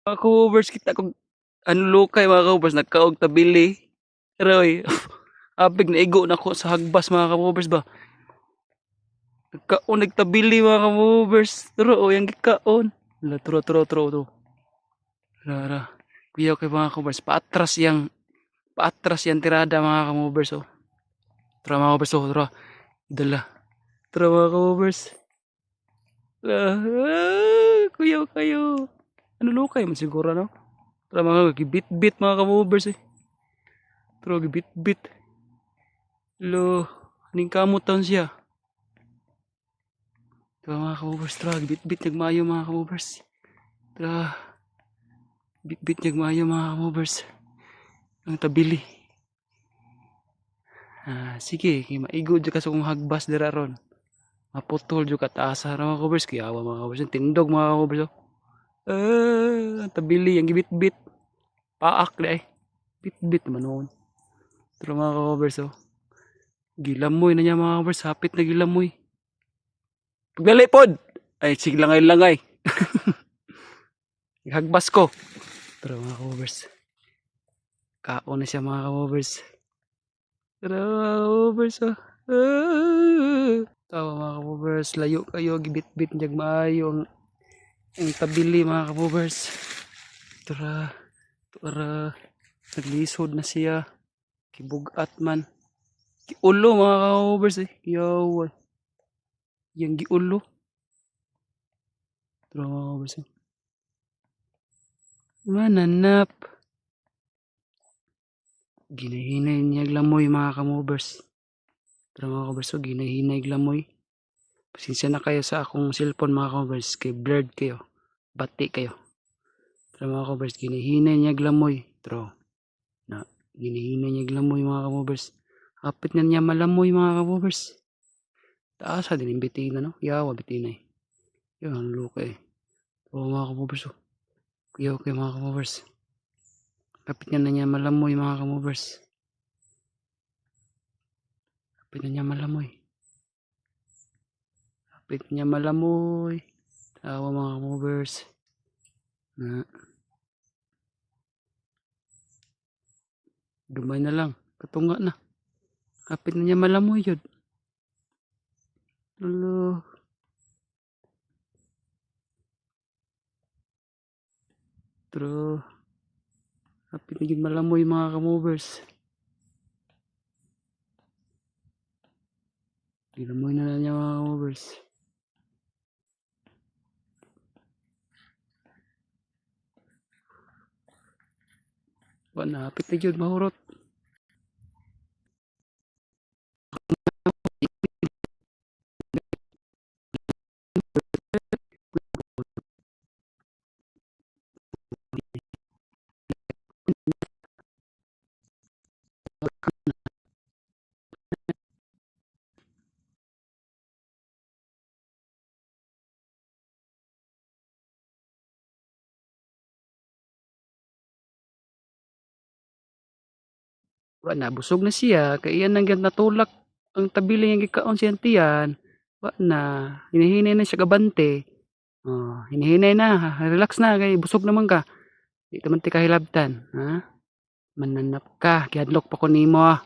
Mga ka-movers kita kog ano lukay mga ka-movers nagkaog tabili. Aroy, abig naigo na ko sa hagbas mga ka-movers ba. Nagkaon nagtabili mga ka-movers. Turo o yung gikaon. Wala turo. Rara. Kuya kay mga ka-movers paatras yang tirada mga ka-movers oh. Tara mga ka-movers oh, tara. Dala. Tara mga ka-movers. Kuya kayo. Ano lukay man siguro no? Tara mga gibit-bit mga ka-movers eh. Tara gibit-bit. Lo, ning kamot taon siya. Tara mga ka-movers, tara gibit-bit nagmayo mga ka-movers. Tara, bit-bit nagmayo mga ka-movers. Ang tabili. Sige, kay maigo dyan ka sa kong hagbas dira ron. Maputol dyan ka taasa mga ka-movers. Kaya awa mga ka-movers. Tindog mga ka-movers. Ang tabili, ang gibit-bit. Paak na eh. Bit-bit naman noon. Tara mga ka-movers oh. Gilamoy na niya mga ka-movers. Hapit na gilamoy. Pagdali pod! Ay, sige langay-langay. Hagbas ko. Tara mga ka-movers. Kaon na siya mga ka-movers. Tara mga ka-movers oh. Tawa mga ka-movers. Layo kayo. Gibit-bit niyag maayo ang tabili mga ka-movers. Tara. Naglisod na siya. Kibugat man. Giulo mga ka-movers eh. Yaw. Yang giulo. Tara mga ka-movers eh. Mananap. Ginahinay niya glamoy mga ka-movers. Tara mga ka-movers oh. Ginahinay glamoy. Pasensya na kayo sa akong cellphone mga ka-movers. Kay blurred kayo. Bati kayo. Tara mga ka-movers. Ginahinay niya glamoy. Tara. Ginahinay niya glamoy mga ka-movers. Hapit na niya malamoy mga ka-movers. Taasa din yung bitina no. Yawa bitina eh. Yan ang luka eh. Oo mga ka-movers oh. Kuya okay mga ka-movers. Hapit na niya malamoy mga ka-movers. Hapit na niya malamoy. Hapit niya malamoy. Tawa mga ka-movers. Dumay na lang. Katunga na. Hapit na niya malamoy yun. Lalo. True. Hapit na yun malamoy mga ka-movers. Gilamoy na niya mga ka-movers. Wala, hapit na yun mahurot. Wala, busog na siya. Kaya yan ang natulak ang tabili yung gikaon siyang tiyan. Wala, hinihinay na siya kabante. Oh, hinihinay na. Relax na. Kaya busog naman ka. Di naman ti kahilabtan. Ha? Mananap ka. Kihadlok pa ko nimo ah.